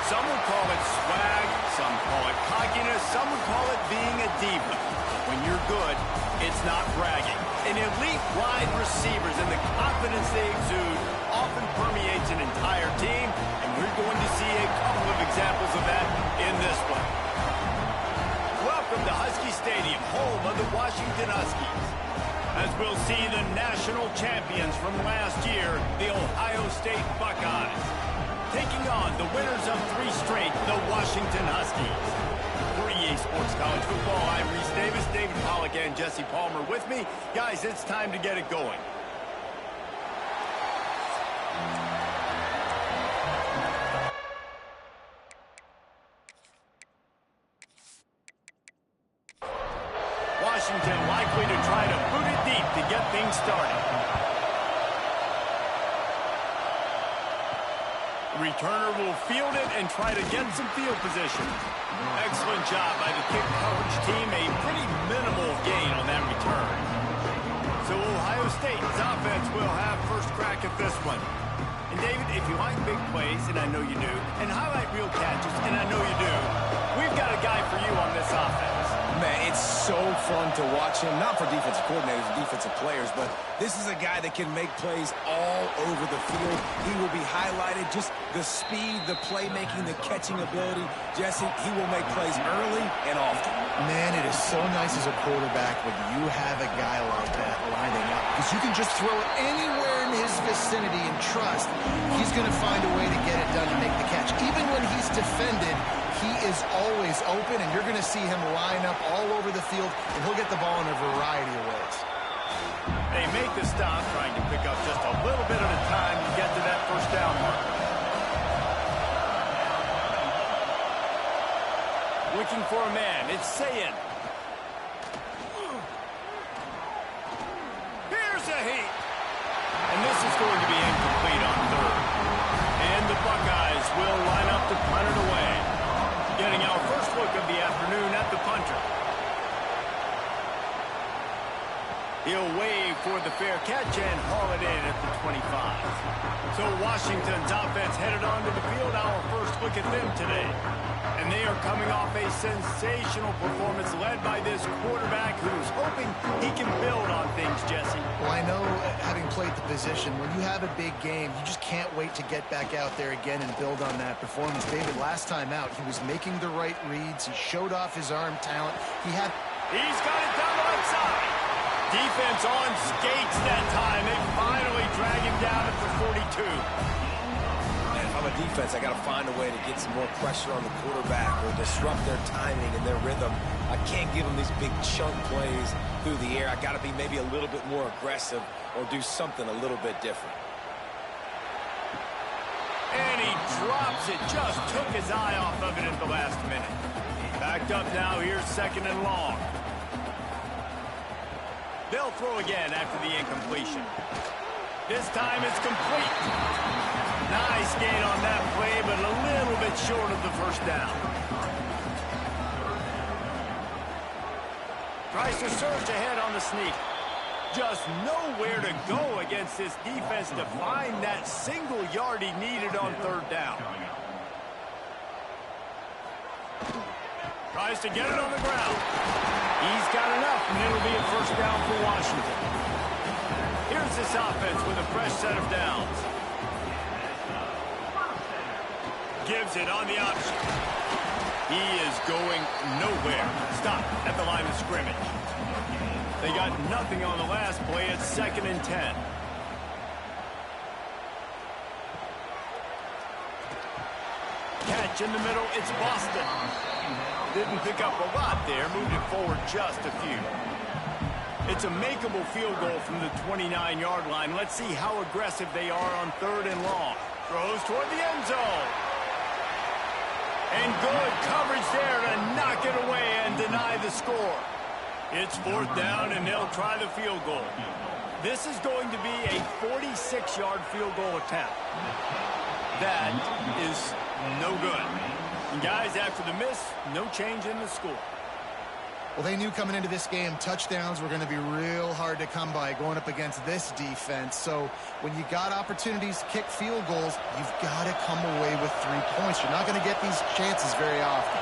Some would call it swag, some call it cockiness, some would call it being a diva. When you're good, it's not bragging. An elite wide receivers and the confidence they exude often permeates an entire team, and we're going to see a couple of examples of that in this one. Welcome to Husky Stadium, home of the Washington Huskies, as we'll see the national champions from last year, the Ohio State Buckeyes, taking on the winners of 3 straight, the Washington Huskies. For EA Sports College Football, I'm Reese Davis, David Pollack, and Jesse Palmer with me. Guys, it's time to get it going. Washington likely to try to boot it deep to get things started. The returner will field it and try to get some field position. Excellent job by the kick coverage team. A pretty minimal gain on that return. So Ohio State's offense will have first crack at this one. And David, if you like big plays, and I know you do, and highlight real catches, and I know you do, we've got a guy for you on this offense. Man, it's so fun to watch him, not for defensive coordinators and defensive players, but this is a guy that can make plays all over the field. He will be highlighted, just the speed, the playmaking, the catching ability. Jesse, he will make plays early and often. Man, it is so nice as a quarterback when you have a guy like that lining up, because you can just throw it anywhere in his vicinity and trust he's going to find a way to get it done and make the catch. Even when he's defended, he is always open, and you're going to see him line up all over the field, and he'll get the ball in a variety of ways. They make the stop, trying to pick up just a little bit at a time to get to that first down mark. Looking for a man, it's Sayin. Here's a heat. And this is going to be incomplete on third. And the Buckeyes will line up to punt it away. Getting our first look of the afternoon at the punter. He'll wave for the fair catch and haul it in at the 25. So Washington's offense headed onto the field. Our first look at them today. And they are coming off a sensational performance led by this quarterback who's hoping he can build on things, Jesse. Well, I know, having played the position, when you have a big game, you just can't wait to get back out there again and build on that performance. David, last time out, he was making the right reads. He showed off his arm talent. He's got it down the right side. Defense on skates that time. They finally drag him down at the 42. If I'm a defense, I got to find a way to get some more pressure on the quarterback or disrupt their timing and their rhythm. I can't give them these big chunk plays through the air. I got to be maybe a little bit more aggressive or do something a little bit different. And he drops it. Just took his eye off of it at the last minute. Backed up now. Here's second and long. They'll throw again after the incompletion. This time it's complete. Nice gain on that play, but a little bit short of the first down. Tries to surge ahead on the sneak. Just nowhere to go against this defense to find that single yard he needed on third down. Tries to get it on the ground. He's got enough, and it'll be a first down for Washington. Here's this offense with a fresh set of downs. Gives it on the option. He is going nowhere. Stop at the line of scrimmage. They got nothing on the last play. It's 2nd and 10. Catch in the middle. It's Boston. Didn't pick up a lot there. Moved it forward just a few. It's a makeable field goal from the 29-yard line. Let's see how aggressive they are on third and long. Throws toward the end zone. And good coverage there to knock it away and deny the score. It's 4th down, and they'll try the field goal. This is going to be a 46-yard field goal attempt. That is no good. And guys, after the miss, no change in the score. Well, they knew coming into this game, touchdowns were going to be real hard to come by going up against this defense. So when you got opportunities to kick field goals, you've got to come away with 3 points. You're not going to get these chances very often.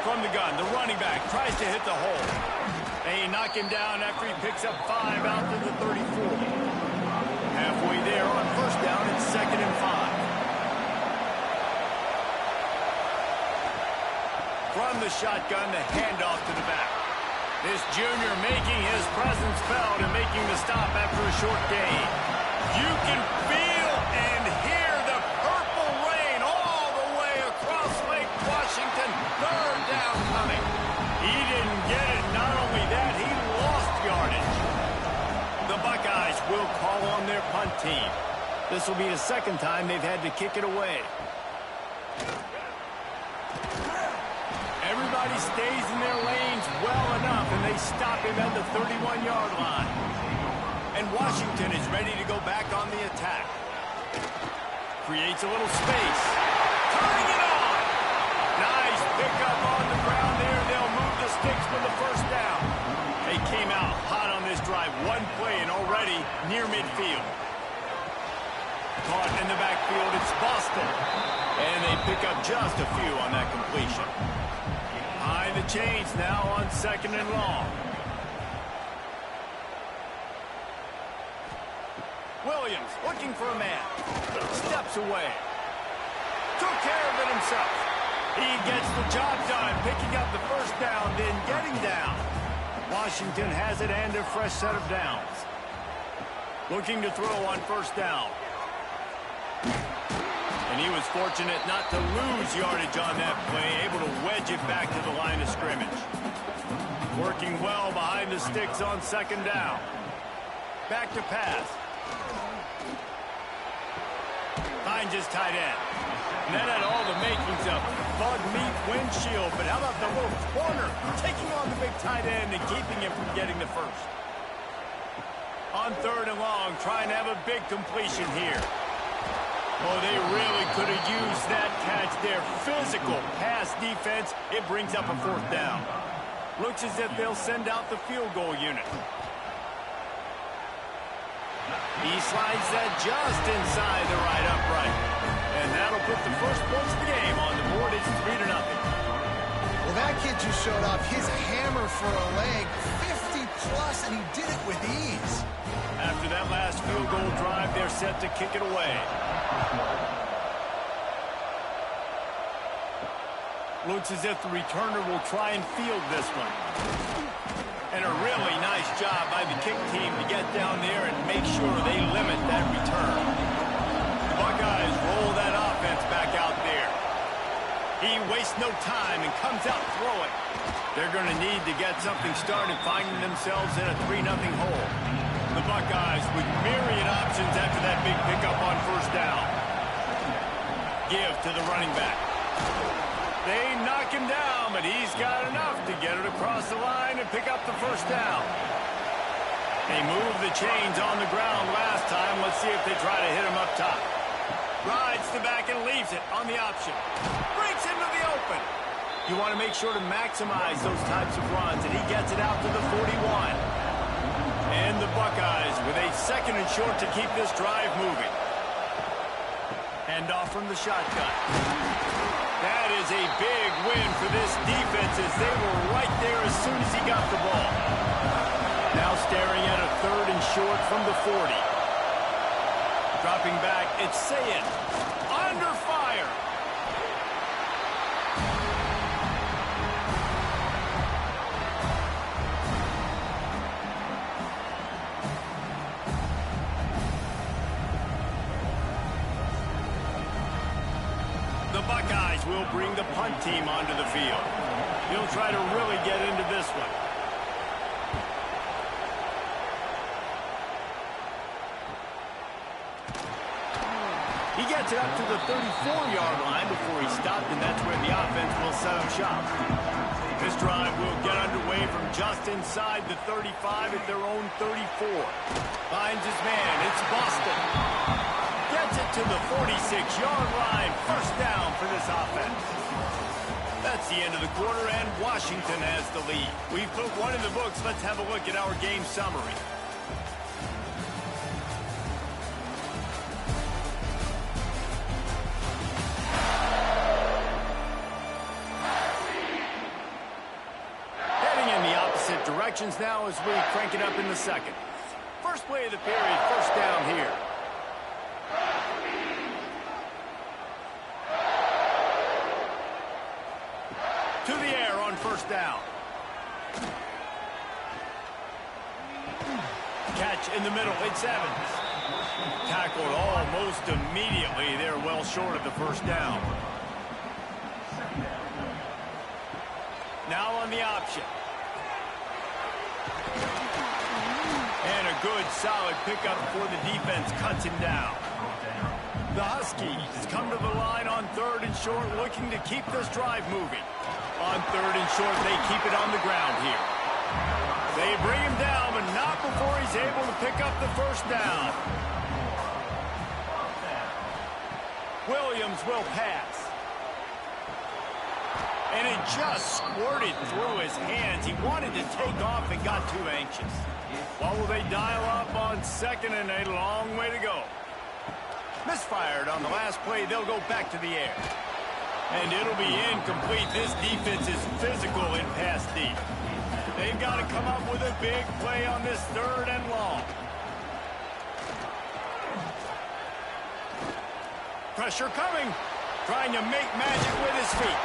From the gun, the running back tries to hit the hole. They knock him down after he picks up 5 out to the 34. Halfway there on first down, it's 2nd and 5. From the shotgun, the handoff to the back. This junior making his presence felt and making the stop after a short gain. You can feel and hear the purple rain all the way across Lake Washington. 3rd down coming. He didn't get it. Not only that, he lost yardage. The Buckeyes will call on their punt team. This will be the 2nd time they've had to kick it away. Everybody stays in their lanes well enough, and they stop him at the 31-yard line. And Washington is ready to go back on the attack. Creates a little space. Turning it on! Nice pickup on the ground there. They'll move the sticks for the first down. They came out hot on this drive. 1 play and already near midfield. Caught in the backfield, it's Boston. And they pick up just a few on that completion. Behind the chains now on 2nd and long. Williams looking for a man. Steps away. Took care of it himself. He gets the job done, picking up the first down, then getting down. Washington has it and a fresh set of downs. Looking to throw on first down. And he was fortunate not to lose yardage on that play, able to wedge it back to the line of scrimmage. Working well behind the sticks on 2nd down. Back to pass. Finds his tight end. And that had all the makings of bug meat windshield, but how about the little corner taking on the big tight end and keeping him from getting the first? On 3rd and long, trying to have a big completion here. Oh, they really could have used that catch there. Physical pass defense. It brings up a 4th down. Looks as if they'll send out the field goal unit. He slides that just inside the right upright. And that'll put the first points of the game on the board. It's 3-0. Well, that kid just showed off his hammer for a leg. 50-plus, and he did it with ease. After that last field goal drive, they're set to kick it away. Looks as if the returner will try and field this one. And a really nice job by the kick team to get down there and make sure they limit that return. The Buckeyes roll that offense back out there. He wastes no time and comes out throwing. They're going to need to get something started, finding themselves in a 3-0 hole. The Buckeyes with myriad options after that big pickup on first down. Give to the running back. They knock him down, but he's got enough to get it across the line and pick up the first down. They moved the chains on the ground last time. Let's see if they try to hit him up top. Rides the back and leaves it on the option. Breaks into the open. You want to make sure to maximize those types of runs, and he gets it out to the 41. And the Buckeyes with a 2nd and short to keep this drive moving. Hand off from the shotgun. That is a big win for this defense as they were right there as soon as he got the ball. Now staring at a 3rd and short from the 40. Dropping back, it's Sayin. Under fire. The Buckeyes will bring the punt team onto the field. He'll try to really get into this one. He gets it up to the 34-yard line before he stopped, and that's where the offense will set up shop. This drive will get underway from just inside the 35 at their own 34. Finds his man. It's Boston. Gets it to the 46-yard line. First down for this offense. That's the end of the quarter, and Washington has the lead. We've put one in the books. Let's have a look at our game summary. Heading in the opposite directions now as we crank it up in the second. First play of the period, first down here. To the air on first down. Catch in the middle, it's Evans. Tackled almost immediately. They're well short of the first down. Now on the option. And a good, solid pickup before the defense cuts him down. The Huskies come to the line on third and short, looking to keep this drive moving. On third and short, they keep it on the ground here. They bring him down, but not before he's able to pick up the first down. Williams will pass. And it just squirted through his hands. He wanted to take off and got too anxious. What will they dial up on second and a long way to go? Misfired on the last play. They'll go back to the air. And it'll be incomplete. This defense is physical in pass deep. They've got to come up with a big play on this third and long. Pressure coming. Trying to make magic with his feet.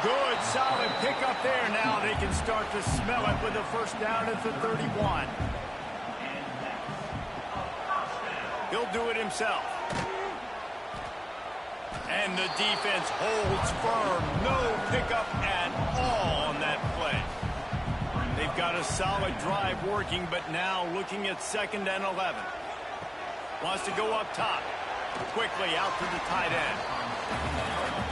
Good, solid pickup there. Now they can start to smell it with a first down at the 31. He'll do it himself. And the defense holds firm. No pickup at all on that play. They've got a solid drive working, but now looking at second and 11. Wants to go up top. Quickly out to the tight end.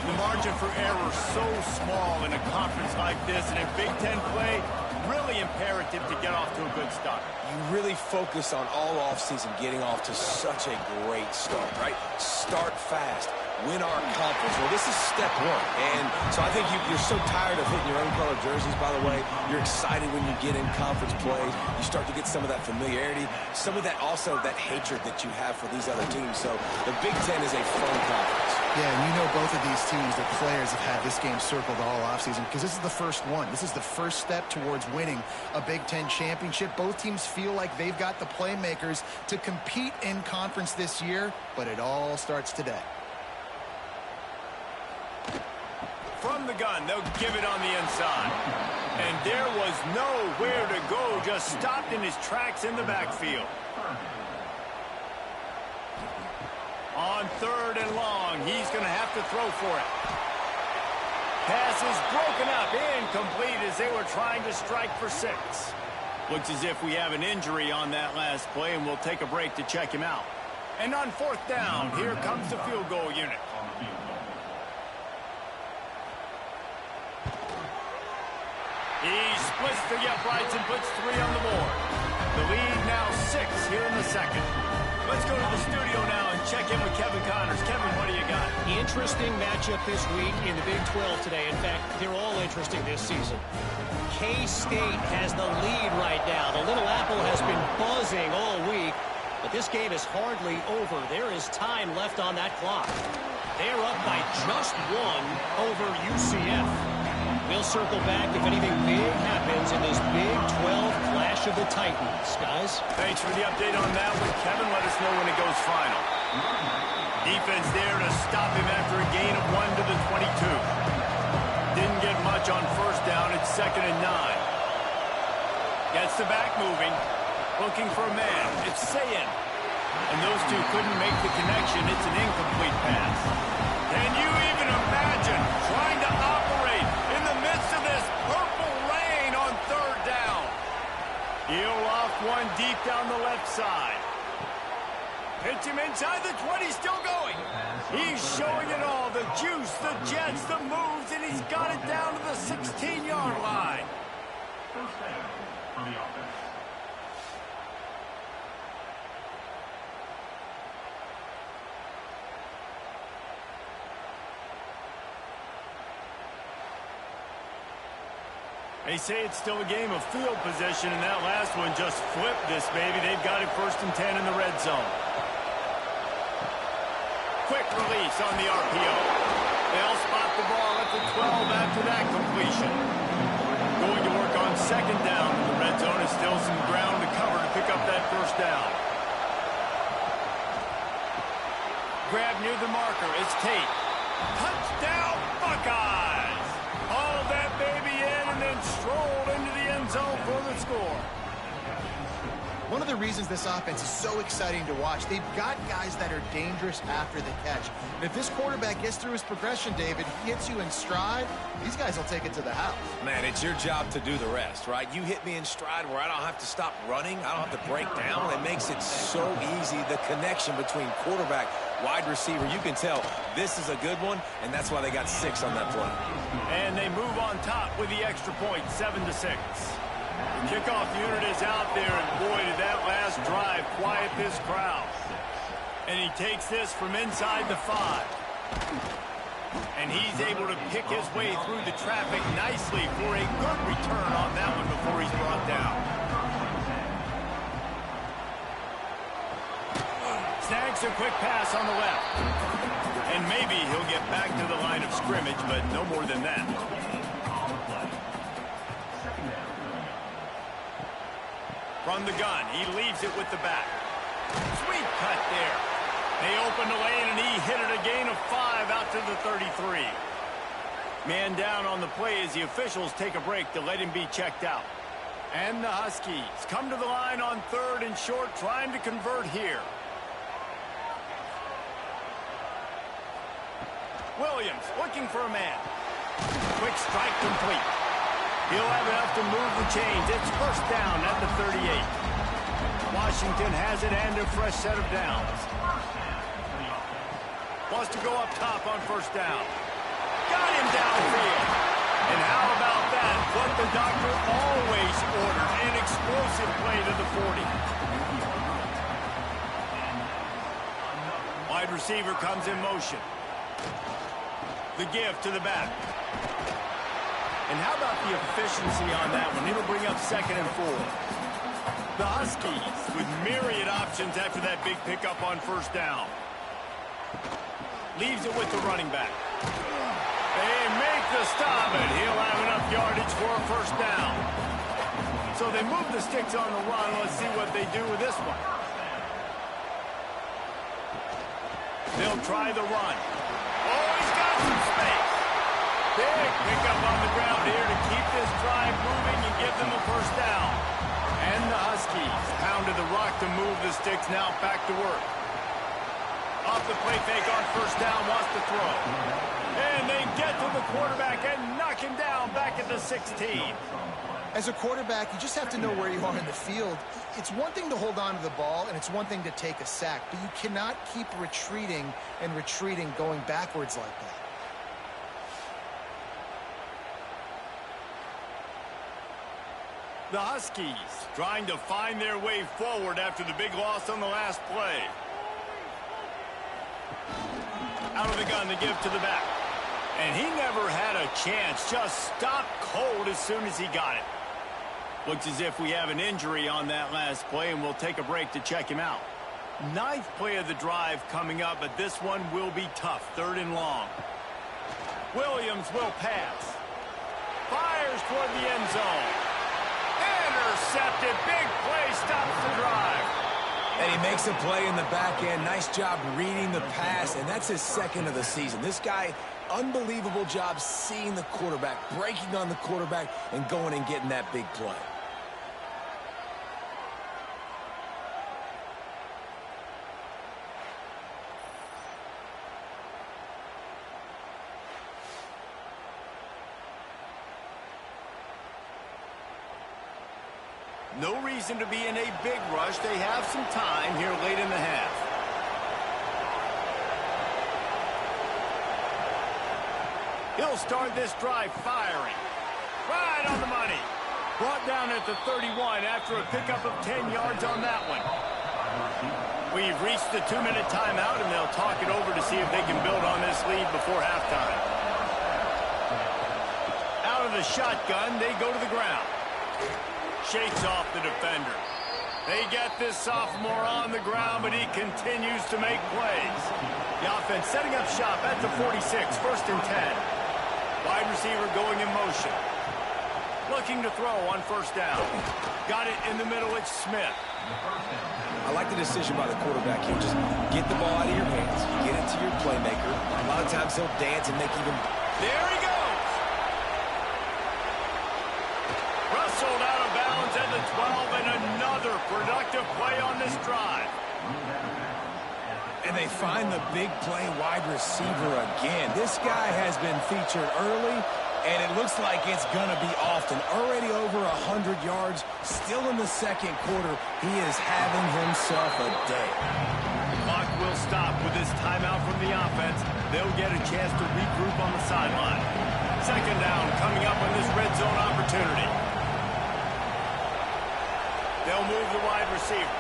The margin for error so small in a conference like this, and in Big Ten play, really imperative to get off to a good start. You really focus on all offseason getting off to such a great start, right? Start fast. Win our conference. Well, this is step one. And so I think you're so tired of hitting your own color jerseys, by the way. You're excited when you get in conference play. You start to get some of that familiarity, some of that also that hatred that you have for these other teams. So the Big Ten is a fun conference. Yeah, and you know both of these teams, the players have had this game circled all offseason because this is the first one. This is the first step towards winning a Big Ten championship. Both teams feel like they've got the playmakers to compete in conference this year, but it all starts today. From the gun, they'll give it on the inside. And there was nowhere to go, just stopped in his tracks in the backfield. On third and long, he's going to have to throw for it. Pass is broken up, incomplete as they were trying to strike for 6. Looks as if we have an injury on that last play, and we'll take a break to check him out. And on fourth down, here comes the field goal unit. He splits the uprights and puts 3 on the board. The lead now 6 here in the second. Let's go to the studio now and check in with Kevin Connors. Kevin, what do you got? Interesting matchup this week in the Big 12 today. In fact, they're all interesting this season. K-State has the lead right now. The Little Apple has been buzzing all week, but this game is hardly over. There is time left on that clock. They're up by just 1 over UCF. We'll circle back if anything big happens in this Big 12 clash of the Titans. Guys? Thanks for the update on that one, Kevin. Let us know when it goes final. Defense there to stop him after a gain of 1 to the 22. Didn't get much on first down. It's second and 9. Gets the back moving. Looking for a man. It's Sayin. And those two couldn't make the connection. It's an incomplete pass. Can you even imagine trying to operate in the midst of this purple rain on third down? He'll off one deep down the left side. Hits him inside the 20, still going. He's showing it all, the juice, the jets, the moves, and he's got it down to the 16-yard line. First down for the offense. They say it's still a game of field position, and that last one just flipped this baby. They've got it 1st and 10 in the red zone. Quick release on the RPO. They'll spot the ball at the 12 after that completion. Going to work on 2nd down in the red zone. Is still some ground to cover to pick up that 1st down. Grab near the marker. It's Tate. Touchdown, Buckeyes! Hauled that baby in and then strolled into the end zone for the score. One of the reasons this offense is so exciting to watch, they've got guys that are dangerous after the catch. And if this quarterback gets through his progression, David, he hits you in stride, these guys will take it to the house. Man, it's your job to do the rest, right? You hit me in stride where I don't have to stop running. I don't have to break down. It makes it so easy, the connection between quarterback, wide receiver. You can tell this is a good one, and that's why they got 6 on that play. And they move on top with the extra point, 7-6. The kickoff unit is out there, and boy, did that last drive quiet this crowd. And he takes this from inside the 5. And he's able to pick his way through the traffic nicely for a good return on that one before he's brought down. Snags a quick pass on the left. And maybe he'll get back to the line of scrimmage, but no more than that. From the gun, he leaves it with the back. Sweet cut there. They open the lane, and he hit it a gain of 5 out to the 33. Man down on the play as the officials take a break to let him be checked out. And the Huskies come to the line on 3rd and short, trying to convert here. Williams looking for a man. Quick strike complete. He'll have enough to move the chains. It's 1st down at the 38. Washington has it and a fresh set of downs. Wants to go up top on 1st down. Got him downfield. And how about that? What the doctor always ordered. An explosive play to the 40. Wide receiver comes in motion. The give to the back. And how about the efficiency on that one? It'll bring up 2nd and 4. The Huskies with myriad options after that big pickup on 1st down. Leaves it with the running back. They make the stop, and he'll have enough yardage for a 1st down. So they move the sticks on the run. Let's see what they do with this one. They'll try the run. Oh, he's got some space. Big pickup on the ground here to keep this drive moving and give them a 1st down. And the Huskies pounded the rock to move the sticks, now back to work. Off the play fake on 1st down, wants to throw. And they get to the quarterback and knock him down back at the 16. As a quarterback, you just have to know where you are in the field. It's one thing to hold on to the ball, and it's one thing to take a sack, but you cannot keep retreating and retreating, going backwards like that. The Huskies trying to find their way forward after the big loss on the last play. Out of the gun, the give to the back. And he never had a chance. Just stopped cold as soon as he got it. Looks as if we have an injury on that last play, and we'll take a break to check him out. 9th play of the drive coming up, but this one will be tough. 3rd and long. Williams will pass. Fires toward the end zone. Intercepted. Big play stops the drive. And he makes a play in the back end. Nice job reading the pass, and that's his 2nd of the season. This guy, unbelievable job seeing the quarterback, breaking on the quarterback, and going and getting that big play. No reason to be in a big rush. They have some time here late in the half. He'll start this drive firing. Right on the money. Brought down at the 31 after a pickup of 10 yards on that one. We've reached the 2-minute timeout, and they'll talk it over to see if they can build on this lead before halftime. Out of the shotgun. They go to the ground. Shakes off the defender. They get this sophomore on the ground, but he continues to make plays. The offense setting up shop at the 46, 1st and 10. Wide receiver going in motion. Looking to throw on 1st down. Got it in the middle. It's Smith. I like the decision by the quarterback here. Just get the ball out of your hands. Get it to your playmaker. A lot of times he'll dance and make even... There he goes. Wrestled out of bounds at the 12, and another productive play on this drive. And they find the big play wide receiver again. This guy has been featured early, and it looks like it's going to be often. Already over 100 yards, still in the 2nd quarter. He is having himself a day. The clock will stop with this timeout from the offense. They'll get a chance to regroup on the sideline. 2nd down coming up on this red zone opportunity. They'll move the wide receiver.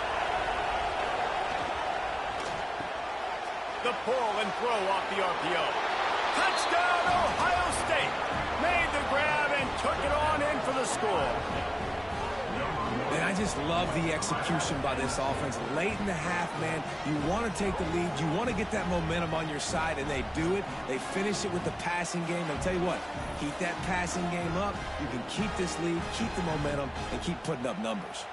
The pull and throw off the RPO. Touchdown, Ohio State. Made the grab and took it on in for the score. And I just love the execution by this offense. Late in the half, man, you want to take the lead. You want to get that momentum on your side, and they do it. They finish it with the passing game. I'll tell you what, keep that passing game up. You can keep this lead, keep the momentum, and keep putting up numbers.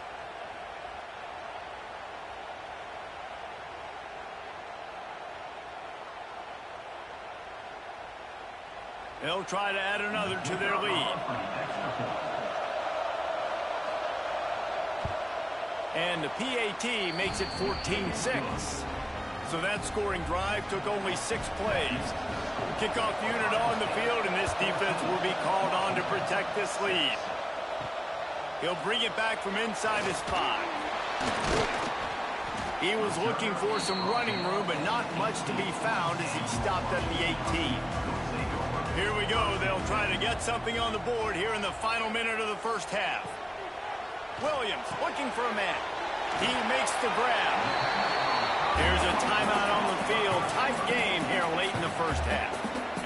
They'll try to add another to their lead. And the PAT makes it 14-6. So that scoring drive took only 6 plays. Kickoff unit on the field, and this defense will be called on to protect this lead. He'll bring it back from inside his 5. He was looking for some running room, but not much to be found as he stopped at the 18. Here we go. They'll try to get something on the board here in the final minute of the 1st half. Williams looking for a man. He makes the grab. Here's a timeout on the field. Tight game here late in the 1st half.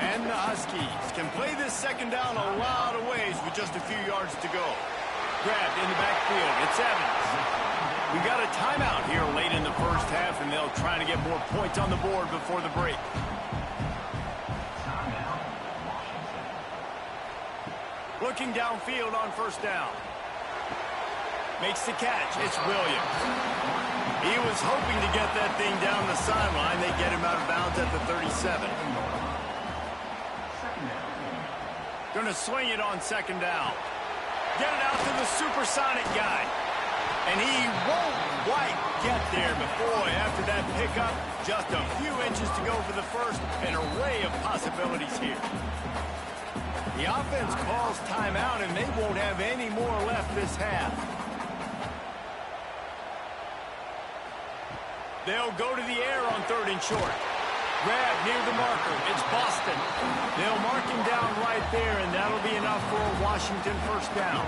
And the Huskies can play this 2nd down a lot of ways with just a few yards to go. Grabbed in the backfield. It's Evans. We got a timeout here late in the 1st half, and they'll try to get more points on the board before the break. Looking downfield on 1st down. Makes the catch. It's Williams. He was hoping to get that thing down the sideline. They get him out of bounds at the 37. Going to swing it on 2nd down. Get it out to the supersonic guy. And he won't quite get there. But boy, after that pickup, just a few inches to go for the first. An array of possibilities here. The offense calls timeout, and they won't have any more left this half. They'll go to the air on 3rd and short. Grab near the marker. It's Boston. They'll mark him down right there, and that'll be enough for a Washington 1st down.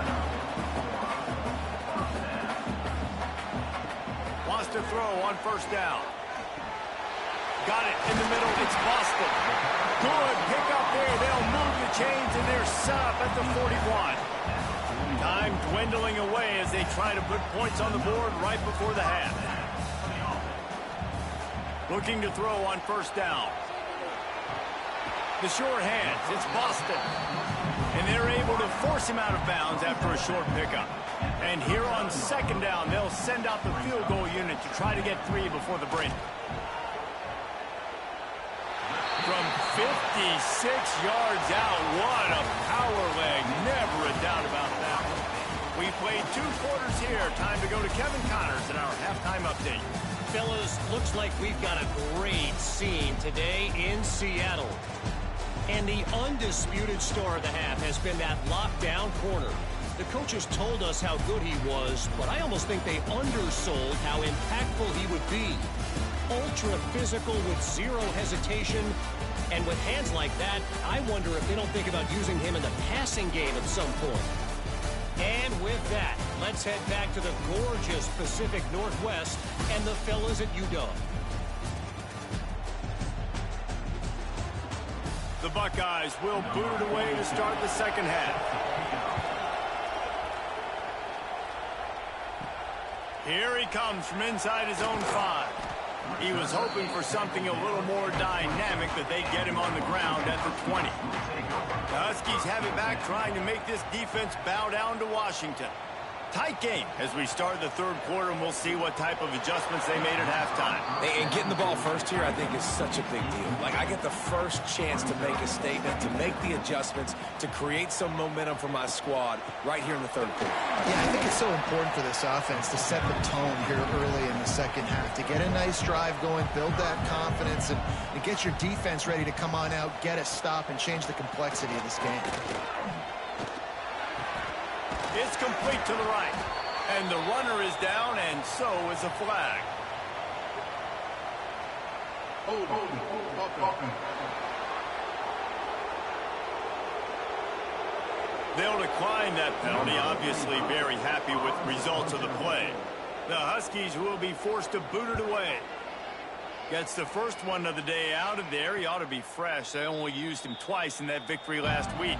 Wants to throw on 1st down. Got it in the middle. It's Boston. Good pick up there. They'll move the chains, and they're set up at the 41. Time dwindling away as they try to put points on the board right before the half. Looking to throw on 1st down. The short hands. It's Boston. And they're able to force him out of bounds after a short pickup. And here on 2nd down, they'll send out the field goal unit to try to get 3 before the break. From 56 yards out, what a power leg. Never a doubt about that one. We played 2 quarters here. Time to go to Kevin Connors in our halftime update. Fellas, looks like we've got a great scene today in Seattle. And the undisputed star of the half has been that lockdown corner. The coaches told us how good he was, but I almost think they undersold how impactful he would be. Ultra physical with zero hesitation. And with hands like that, I wonder if they don't think about using him in the passing game at some point. And with that, let's head back to the gorgeous Pacific Northwest and the fellas at UW. The Buckeyes will boot it away to start the second half. Here he comes from inside his own 5. He was hoping for something a little more dynamic, that they'd get him on the ground at the 20. The Huskies have it back, trying to make this defense bow down to Washington. Tight game as we start the third quarter, and we'll see what type of adjustments they made at halftime. And getting the ball first here, I think, is such a big deal. Like, I get the first chance to make a statement, to make the adjustments, to create some momentum for my squad right here in the third quarter. Yeah, I think it's so important for this offense to set the tone here early in the second half, to get a nice drive going, build that confidence, and get your defense ready to come on out, get a stop, and change the complexity of this game. It's complete to the right. And the runner is down, and so is a flag. They'll decline that penalty, obviously very happy with results of the play. The Huskies will be forced to boot it away. Gets the first one of the day out of there. He ought to be fresh. They only used him twice in that victory last week.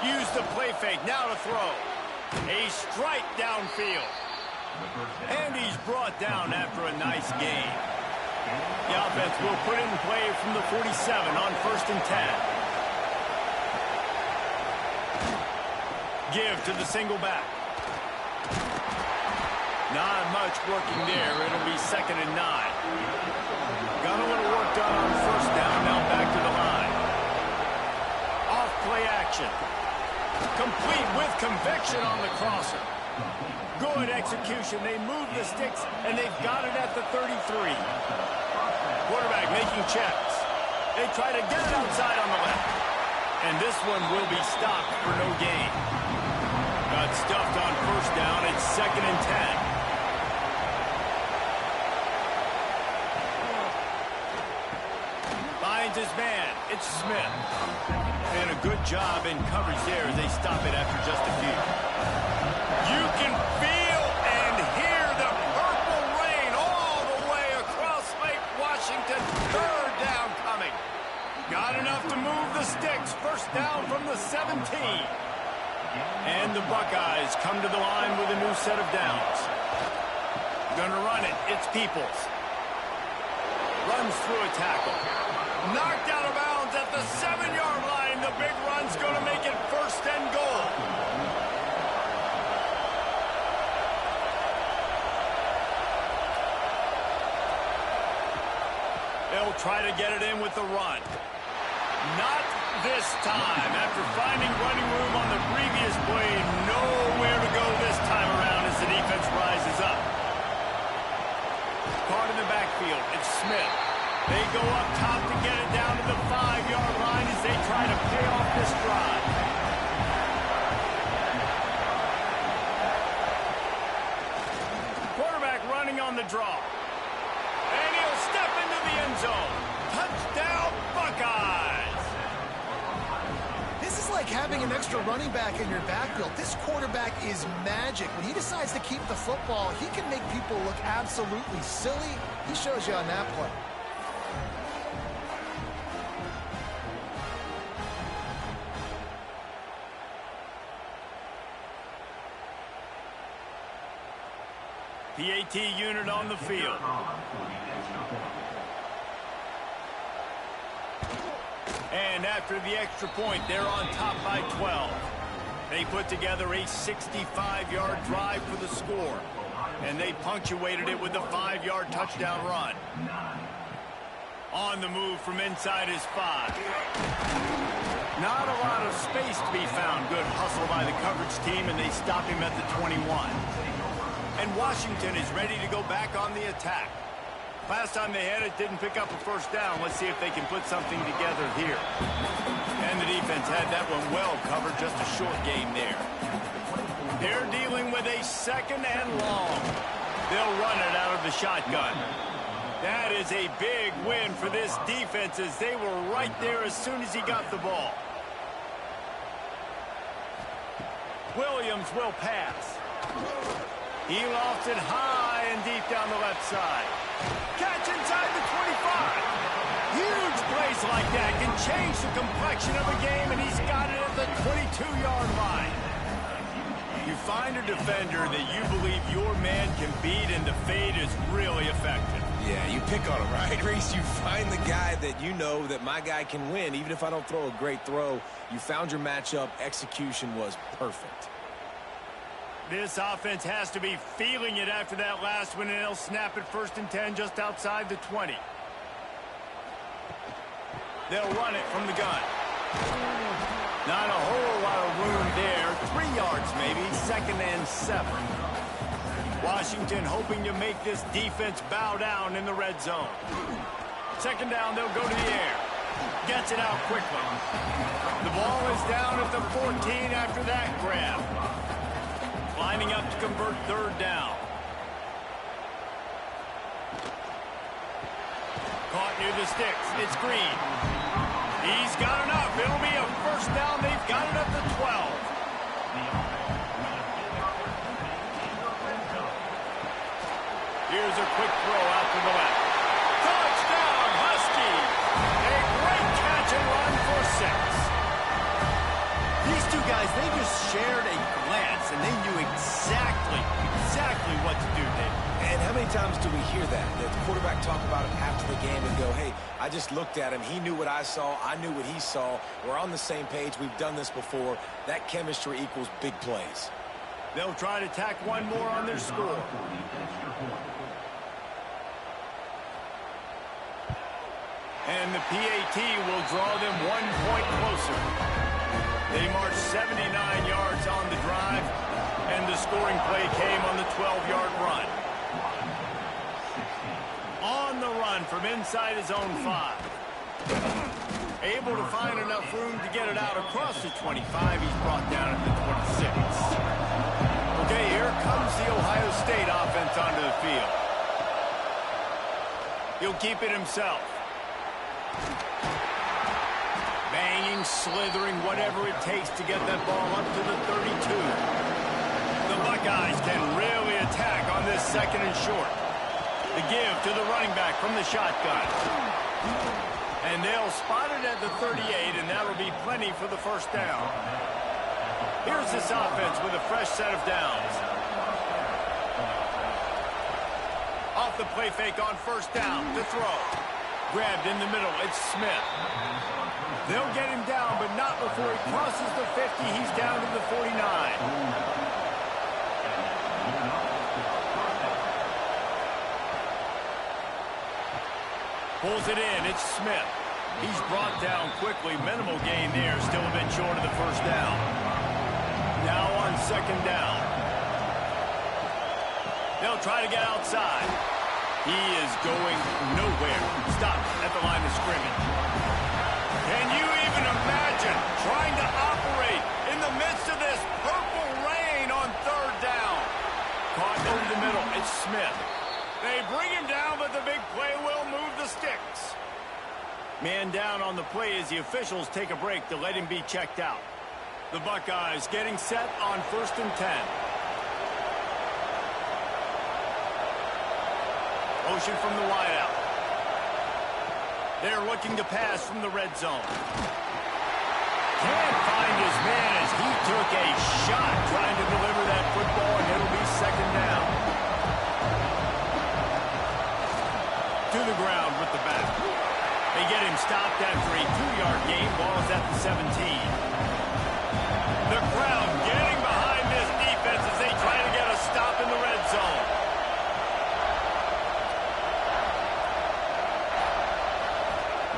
Use the play fake, now to throw. A strike downfield. And he's brought down after a nice gain. The offense will put it in play from the 47 on 1st and 10. Give to the single back. Not much working there. It'll be 2nd and 9. Got a little work done on 1st down, now back to the line. Off play action. Complete with conviction on the crosser. Good execution. They move the sticks, and they've got it at the 33. Quarterback making checks. They try to get it outside on the left. And this one will be stopped for no gain. Got stuffed on 1st down. It's 2nd and 10. Finds his man. It's Smith. And a good job in coverage there as they stop it after just a few. You can feel and hear the purple rain all the way across Lake Washington. 3rd down coming. Got enough to move the sticks. 1st down from the 17. And the Buckeyes come to the line with a new set of downs. Gonna run it. It's Peoples. Runs through a tackle. Knocked out of bounds at the 7-yard line. The big run's going to make it 1st and goal. They'll try to get it in with the run. Not this time. After finding running room on the previous play, nowhere to go this time around as the defense rises up. Caught in the backfield. It's Smith. They go up top to get it down to the 5-yard line as they try to pay off this drive. Quarterback running on the draw. And he'll step into the end zone. Touchdown, Buckeyes! This is like having an extra running back in your backfield. This quarterback is magic. When he decides to keep the football, he can make people look absolutely silly. He shows you on that play. PAT unit on the field. And after the extra point, they're on top by 12. They put together a 65-yard drive for the score. And they punctuated it with a 5-yard touchdown run. On the move from inside his 5. Not a lot of space to be found. Good hustle by the coverage team, and they stop him at the 21. And Washington is ready to go back on the attack. Last time they had it, didn't pick up a 1st down. Let's see if they can put something together here. And the defense had that one well covered. Just a short game there. They're dealing with a 2nd and long. They'll run it out of the shotgun. That is a big win for this defense as they were right there as soon as he got the ball. Williams will pass. He lofts it high and deep down the left side. Catch inside the 25. Huge plays like that can change the complexion of a game, and he's got it at the 22-yard line. You find a defender that you believe your man can beat, and the fade is really effective. Yeah, you pick on him, right, Reese? You find the guy that you know that my guy can win, even if I don't throw a great throw. You found your matchup. Execution was perfect. This offense has to be feeling it after that last one, and they'll snap it 1st and 10 just outside the 20. They'll run it from the gun. Not a whole lot of room there. 3 yards maybe, 2nd and 7. Washington hoping to make this defense bow down in the red zone. 2nd down, they'll go to the air. Gets it out quickly. The ball is down at the 14 after that grab. Lining up to convert 3rd down. Caught near the sticks. It's Green. He's got enough. It'll be a 1st down. They've got it at the 12. Here's a quick throw out to the left. Touchdown, Huskies! A great catch and run for 6. These two guys, they just shared a glance, and they knew exactly what to do, Dave. And how many times do we hear that? The quarterback talk about him after the game and go, hey, I just looked at him. He knew what I saw. I knew what he saw. We're on the same page. We've done this before. That chemistry equals big plays. They'll try to tack one more on their score. And the PAT will draw them 1 point closer. They marched 79 yards on the drive, and the scoring play came on the 12-yard run. On the run from inside his own 5. Able to find enough room to get it out across the 25. He's brought down at the 26. Okay, here comes the Ohio State offense onto the field. He'll keep it himself. Banging, slithering, whatever it takes to get that ball up to the 32. The Buckeyes can really attack on this 2nd and short. The give to the running back from the shotgun. And they'll spot it at the 38, and that'll be plenty for the 1st down. Here's this offense with a fresh set of downs. Off the play fake on 1st down to throw. Grabbed in the middle, it's Smith. They'll get him down, but not before he crosses the 50. He's down to the 49. Pulls it in, it's Smith. He's brought down quickly. Minimal gain there, still a bit short of the 1st down. Now on 2nd down. They'll try to get outside. He is going nowhere. Stop at the line of scrimmage. Can you even imagine trying to operate in the midst of this purple rain on 3rd down? Caught over the middle. It's Smith. They bring him down, but the big play will move the sticks. Man down on the play as the officials take a break to let him be checked out. The Buckeyes getting set on 1st and 10. Motion from the wideout. They're looking to pass from the red zone. Can't find his man as he took a shot trying to deliver that football, and it'll be 2nd down. To the ground with the back. They get him stopped after a 2-yard gain. Ball is at the 17. The crowd getting behind this defense as they try to get a stop in the red zone.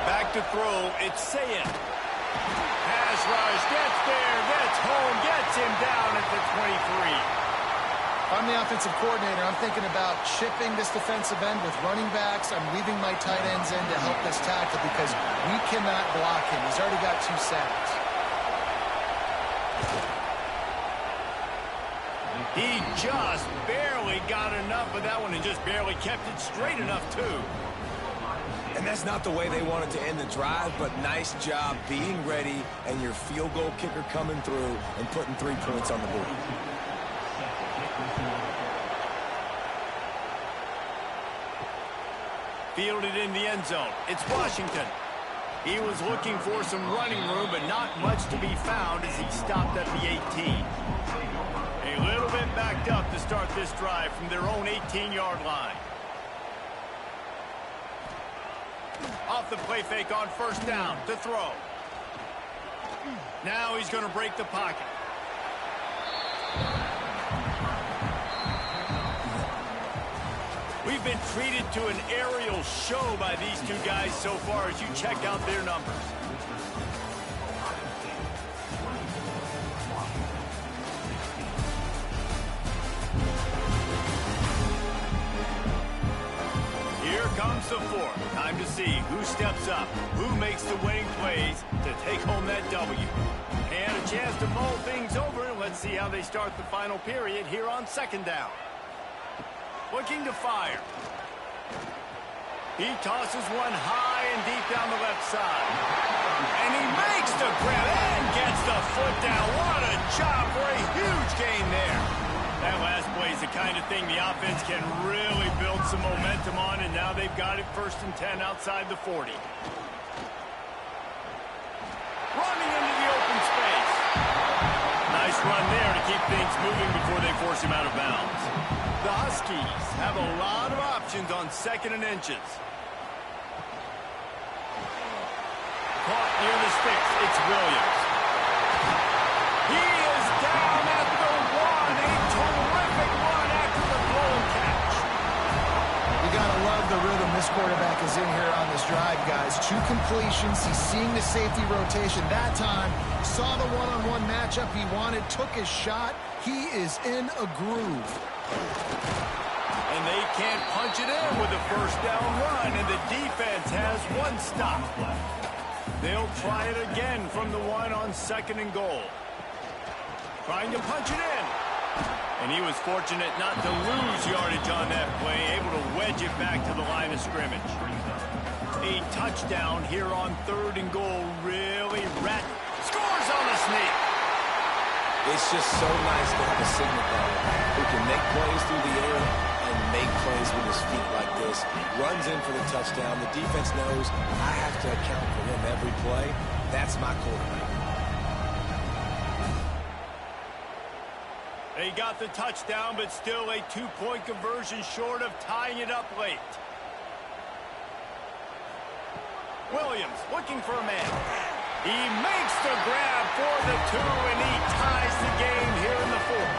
Back to throw, it's Sayin. Pass rush, gets there, gets home, gets him down at the 23. If I'm the offensive coordinator, I'm thinking about chipping this defensive end with running backs. I'm leaving my tight ends in to help this tackle because we cannot block him. He's already got 2 sacks. He just barely got enough of that one and just barely kept it straight enough, too. And that's not the way they wanted to end the drive, but nice job being ready and your field goal kicker coming through and putting 3 points on the board. Fielded in the end zone. It's Washington. He was looking for some running room, but not much to be found as he stopped at the 18. A little bit backed up to start this drive from their own 18-yard line. Off the play fake on first down to throw. Now he's going to break the pocket. We've been treated to an aerial show by these two guys so far as you check out their numbers. Here comes the fourth. Time to see who steps up, who makes the winning plays to take home that W. And a chance to mull things over. Let's see how they start the final period here on second down. Looking to fire. He tosses one high and deep down the left side. And he makes the grab and gets the foot down. What a job for a huge gain there. That last play is the kind of thing the offense can really build some momentum on, and now they've got it 1st and 10 outside the 40. Running into the open space. Nice run there to keep things moving before they force him out of bounds. The Huskies have a lot of options on 2nd and inches. Caught near the sticks. It's Williams. He is down at the 1. A terrific run after the blown catch. You got to love the rhythm this quarterback is in here on this drive, guys. 2 completions. He's seeing the safety rotation. That time, saw the one-on-one matchup he wanted, took his shot. He is in a groove. And they can't punch it in with a first down run, and the defense has 1 stop. They'll try it again from the 1 on 2nd and goal. Trying to punch it in. And he was fortunate not to lose yardage on that play, able to wedge it back to the line of scrimmage. A touchdown here on 3rd and goal. Really scores on the sneak. It's just so nice to have a signal guard who can make plays through the air and make plays with his feet like this. Runs in for the touchdown. The defense knows I have to account for him every play. That's my quarterback. They got the touchdown, but still a 2-point conversion short of tying it up late. Williams looking for a man. He makes the grab for the 2, and he ties the game here in the 4th.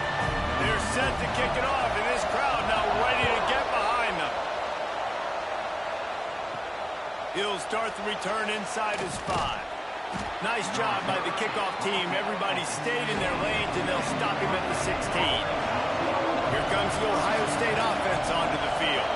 They're set to kick it off, and this crowd now ready to get behind them. He'll start the return inside his 5. Nice job by the kickoff team. Everybody stayed in their lanes, and they'll stop him at the 16. Here comes the Ohio State offense onto the field.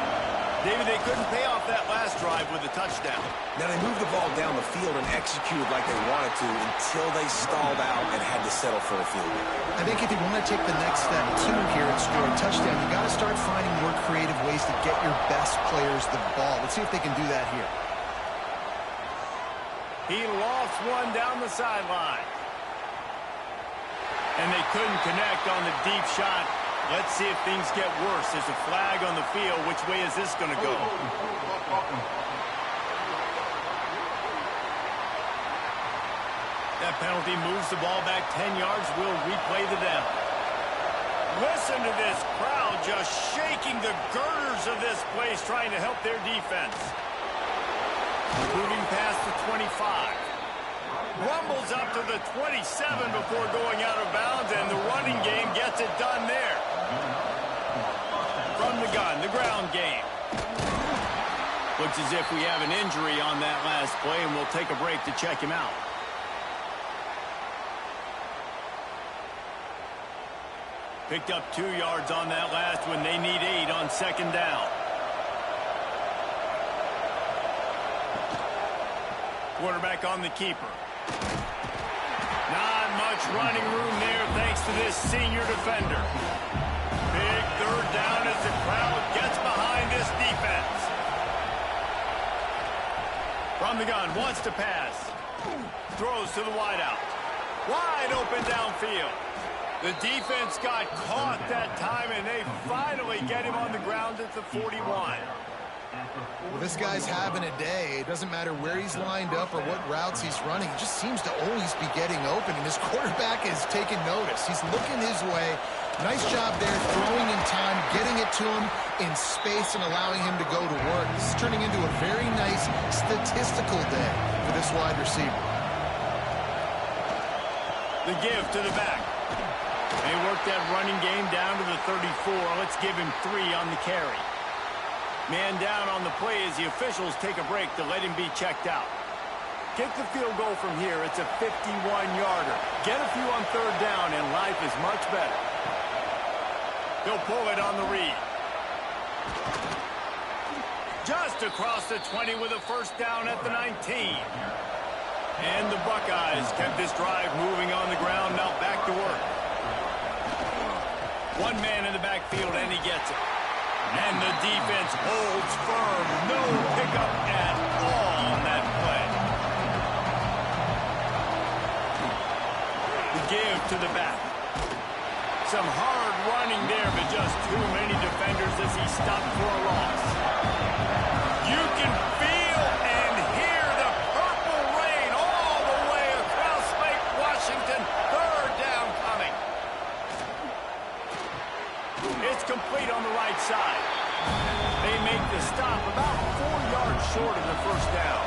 David, they couldn't pay off that last drive with a touchdown. Now, they moved the ball down the field and executed like they wanted to until they stalled out and had to settle for a field goal. I think if you want to take the next step, too, here and score a touchdown, you got to start finding more creative ways to get your best players the ball. Let's see if they can do that here. He lofts one down the sideline. And they couldn't connect on the deep shot. Let's see if things get worse. There's a flag on the field. Which way is this going to go? That penalty moves the ball back 10 yards. We'll replay the down. Listen to this crowd just shaking the girders of this place, trying to help their defense. Moving past the 25. Rumbles up to the 27 before going out of bounds, and the running game gets it done there. From the gun, the ground game. Looks as if we have an injury on that last play, and we'll take a break to check him out. Picked up 2 yards on that last one. They need 8 on 2nd down. Quarterback on the keeper. Not much running room there thanks to this senior defender. Big 3rd down as the crowd gets behind this defense. From the gun, wants to pass. Throws to the wideout. Wide open downfield. The defense got caught that time, and they finally get him on the ground at the 41. Well, this guy's having a day. It doesn't matter where he's lined up or what routes he's running. He just seems to always be getting open, and his quarterback is taking notice. He's looking his way. Nice job there, throwing in time, getting it to him in space and allowing him to go to work. This is turning into a very nice statistical day for this wide receiver. The give to the back. They work that running game down to the 34. Let's give him 3 on the carry. Man down on the play as the officials take a break to let him be checked out. Kick the field goal from here. It's a 51-yarder. Get a few on 3rd down, and life is much better. He'll pull it on the read. Just across the 20 with a 1st down at the 19. And the Buckeyes kept this drive moving on the ground. Now back to work. One man in the backfield, and he gets it. And the defense holds firm. No pickup at all on that play. The give to the back. Some hard running there, but just too many defenders as he stopped for a loss. You can feel and hear the purple rain all the way across Lake Washington. 3rd down coming. It's complete on the right side. They make the stop about 4 yards short of the 1st down.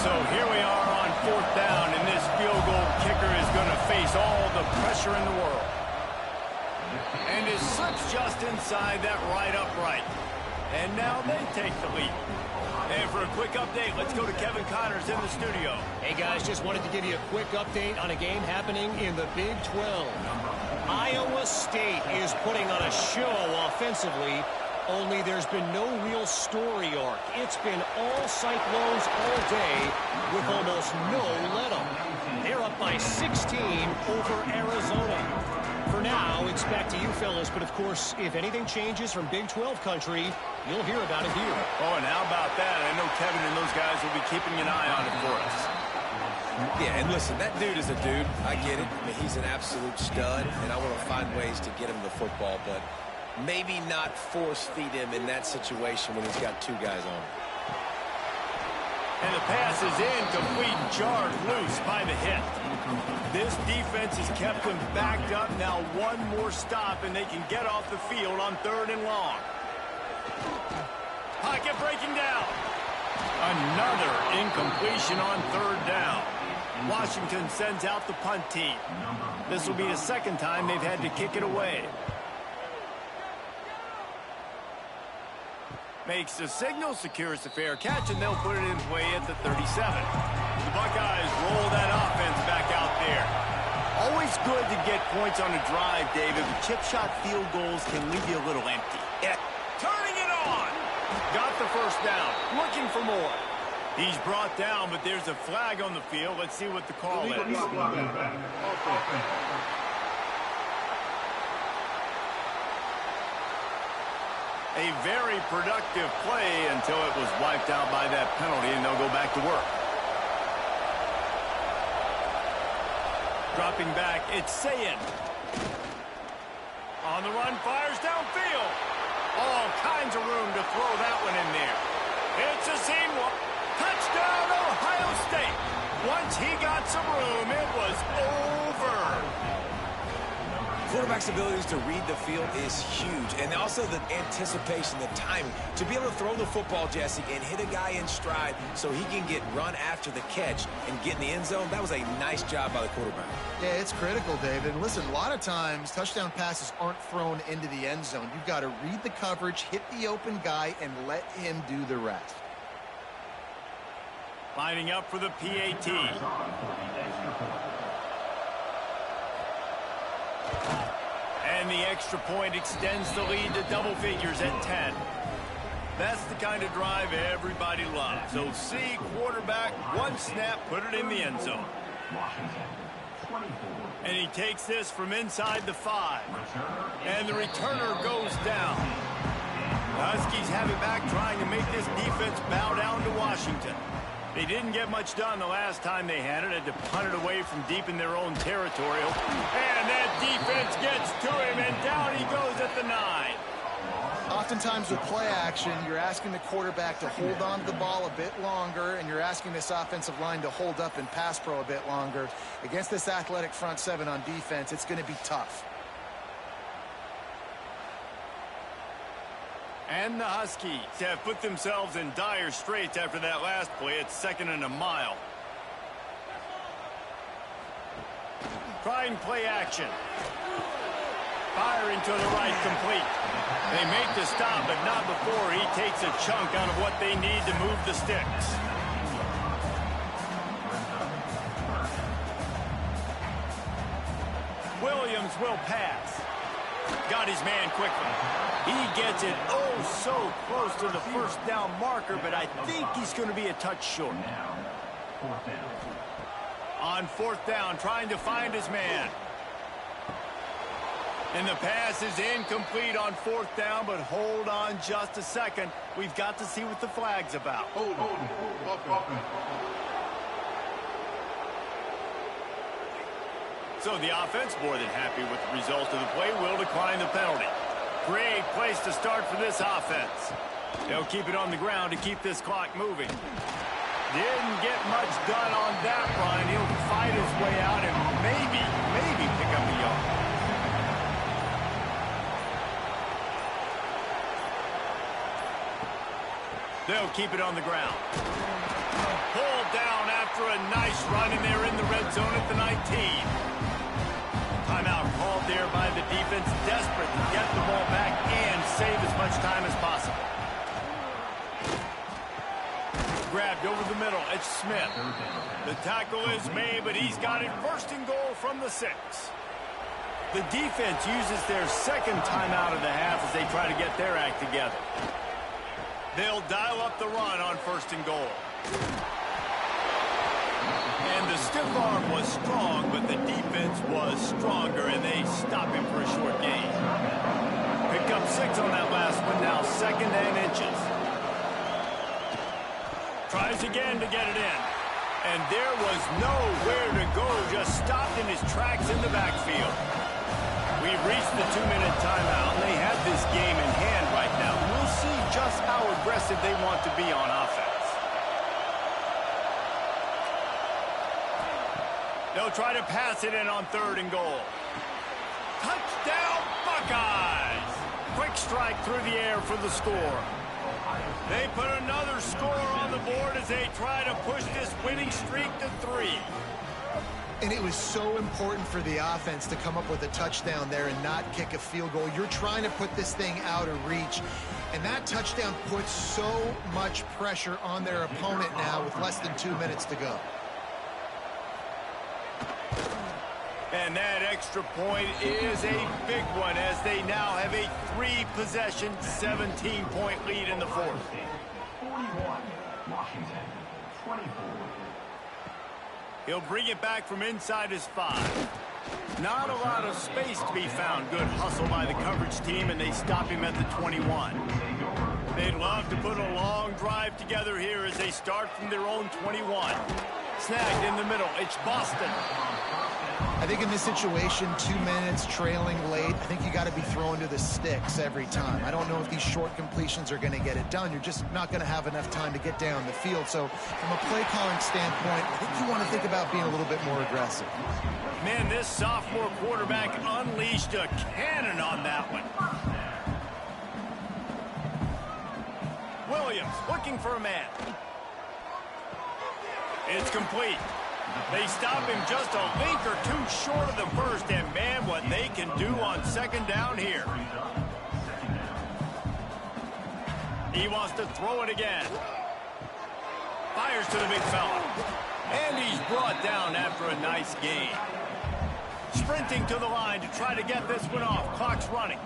So here we are on 4th down, and this field goal kicker is going to face all the pressure in the world. And it slips just inside that right upright. And now they take the lead. And for a quick update, let's go to Kevin Connors in the studio. Hey, guys, just wanted to give you a quick update on a game happening in the Big 12. Iowa State is putting on a show offensively, only there's been no real story arc. It's been all Cyclones all day with almost no let-up. They're up by 16 over Arizona. For now, it's back to you fellas, but of course, if anything changes from Big 12 country, you'll hear about it here. Oh, and how about that? I know Kevin and those guys will be keeping an eye on it for us. Yeah, and listen, that dude is a dude. I get it. I mean, he's an absolute stud, and I want to find ways to get him the football, but maybe not force-feed him in that situation when he's got 2 guys on him. And the pass is incomplete, jarred loose by the hit. This defense has kept them backed up. Now one more stop, and they can get off the field on 3rd and long. Pocket breaking down. Another incompletion on 3rd down. Washington sends out the punt team. This will be the 2nd time they've had to kick it away. Makes the signal, secures the fair catch, and they'll put it in play at the 37. The Buckeyes roll that offense back out there. Always good to get points on a drive, David, but chip shot field goals can leave you a little empty. Yeah. Turning it on! Got the 1st down. Looking for more. He's brought down, but there's a flag on the field. Let's see what the call is. A very productive play until it was wiped out by that penalty, and they'll go back to work. Dropping back, it's Sayin. On the run, fires downfield. All kinds of room to throw that one in there. It's a seam one. Touchdown, Ohio State. Once he got some room, it was over. Quarterback's abilities to read the field is huge, and also the anticipation, the timing. To be able to throw the football, Jesse, and hit a guy in stride so he can get run after the catch and get in the end zone, that was a nice job by the quarterback. Yeah, it's critical, David. And listen, a lot of times, touchdown passes aren't thrown into the end zone. You've got to read the coverage, hit the open guy, and let him do the rest. Lining up for the PAT. And the extra point extends the lead to double figures at 10. That's the kind of drive everybody loves. So see quarterback, one snap, put it in the end zone. And he takes this from inside the 5. And the returner goes down. The Huskies have it back, trying to make this defense bow down to Washington. They didn't get much done the last time they had it. Had to punt it away from deep in their own territory. And that defense gets to him, and down he goes at the 9. Oftentimes with play action, you're asking the quarterback to hold on to the ball a bit longer, and you're asking this offensive line to hold up in pass pro a bit longer. Against this athletic front seven on defense, it's going to be tough. And the Huskies have put themselves in dire straits after that last play. It's 2nd and a mile. Trying play action. Firing to the right, complete. They make the stop, but not before he takes a chunk out of what they need to move the sticks. Williams will pass. Got his man quickly. He gets it oh so close to the first down marker, but I think he's going to be a touch short. On 4th down, trying to find his man. And the pass is incomplete on 4th down, but hold on just a second. We've got to see what the flag's about. So the offense, more than happy with the result of the play, will decline the penalty. Great place to start for this offense. They'll keep it on the ground to keep this clock moving. Didn't get much done on that run. He'll fight his way out and maybe pick up a yard. They'll keep it on the ground. Pulled down after a nice run, and they're in the red zone at the 19. Timeout called there by the defense, desperate to get the ball back and save as much time as possible. Grabbed over the middle. It's Smith. The tackle is made, but he's got it 1st and goal from the 6. The defense uses their 2nd timeout of the half as they try to get their act together. They'll dial up the run on 1st and goal. And the stiff arm was strong, but the defense was stronger, and they stop him for a short gain. Pick up 6 on that last one now, 2nd and inches. Tries again to get it in. And there was nowhere to go, just stopped in his tracks in the backfield. We've reached the 2-minute timeout, and they have this game in hand right now. We'll see just how aggressive they want to be on offense. They'll try to pass it in on 3rd and goal. Touchdown, Buckeyes! Quick strike through the air for the score. They put another score on the board as they try to push this winning streak to 3. And it was so important for the offense to come up with a touchdown there and not kick a field goal. You're trying to put this thing out of reach. And that touchdown puts so much pressure on their opponent now with less than 2 minutes to go. And that extra point is a big one as they now have a 3-possession, 17-point lead in the 4th. 41, Washington, 24. He'll bring it back from inside his 5. Not a lot of space to be found. Good hustle by the coverage team, and they stop him at the 21. They'd love to put a long drive together here as they start from their own 21. Snagged in the middle. It's Boston. I think in this situation, 2 minutes, trailing late, I think you got to be throwing to the sticks every time. I don't know if these short completions are going to get it done. You're just not going to have enough time to get down the field. So from a play calling standpoint, I think you want to think about being a little bit more aggressive. Man, this sophomore quarterback unleashed a cannon on that one. Williams looking for a man. It's complete. They stop him just a link or 2 short of the first, and man, what they can do on 2nd down here. He wants to throw it again. Fires to the big fella. And he's brought down after a nice gain. Sprinting to the line to try to get this one off. Clock's running.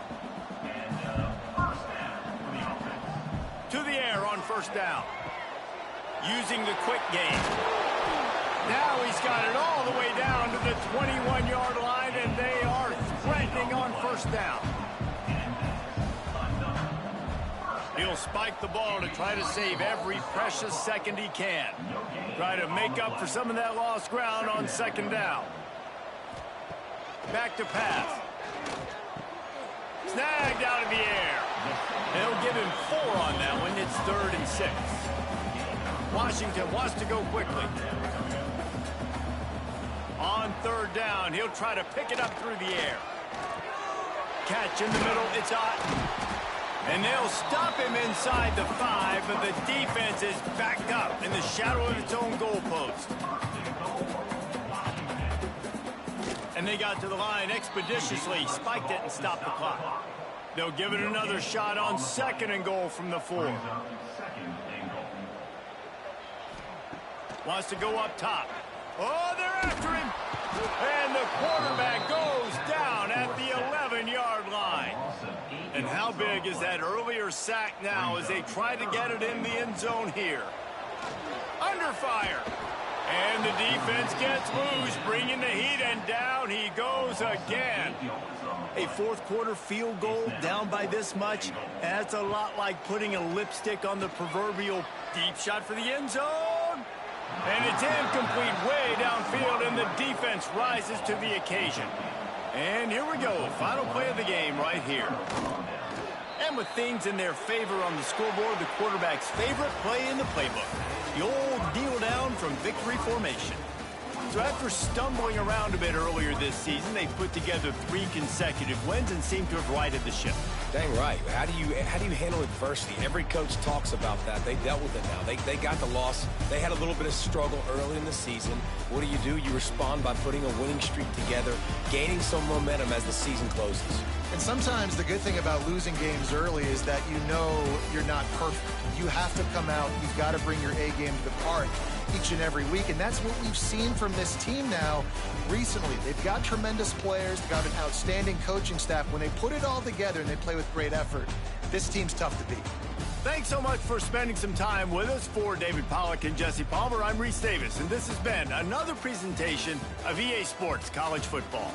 To the air on 1st down. Using the quick game. Now he's got it all the way down to the 21-yard line, and they are threatening on 1st down. He'll spike the ball to try to save every precious second he can. Try to make up for some of that lost ground on 2nd down. Back to pass. Snagged out of the air. They'll give him 4 on that one. It's 3rd and 6. Washington wants to go quickly. On 3rd down, he'll try to pick it up through the air. Catch in the middle, it's Otten. And they'll stop him inside the 5, but the defense is backed up in the shadow of its own goalpost. And they got to the line expeditiously, spiked it and stopped the clock. They'll give it another shot on 2nd and goal from the 4. Wants to go up top. Oh, they're after him. And the quarterback goes down at the 11-yard line. And how big is that earlier sack now as they try to get it in the end zone here? Under fire. And the defense gets loose, bringing the heat, and down he goes again. A 4th quarter field goal down by this much, that's a lot like putting a lipstick on the proverbial deep shot for the end zone. And it's incomplete way downfield, and the defense rises to the occasion. And here we go, final play of the game right here. And with things in their favor on the scoreboard, the quarterback's favorite play in the playbook. The old kneel down from victory formation. So after stumbling around a bit earlier this season, they put together 3 consecutive wins and seem to have righted the ship. Dang right. How do you handle adversity? Every coach talks about that. They dealt with it now. They got the loss. They had a little bit of struggle early in the season. What do? You respond by putting a winning streak together, gaining some momentum as the season closes. And sometimes the good thing about losing games early is that you know you're not perfect. You have to come out. You've got to bring your A game to the park each and every week, and that's what we've seen from this team now recently. They've got tremendous players. They've got an outstanding coaching staff. When they put it all together and they play with great effort, this team's tough to beat. Thanks so much for spending some time with us. For David Pollack and Jesse Palmer, I'm Reese Davis, and this has been another presentation of EA Sports College Football.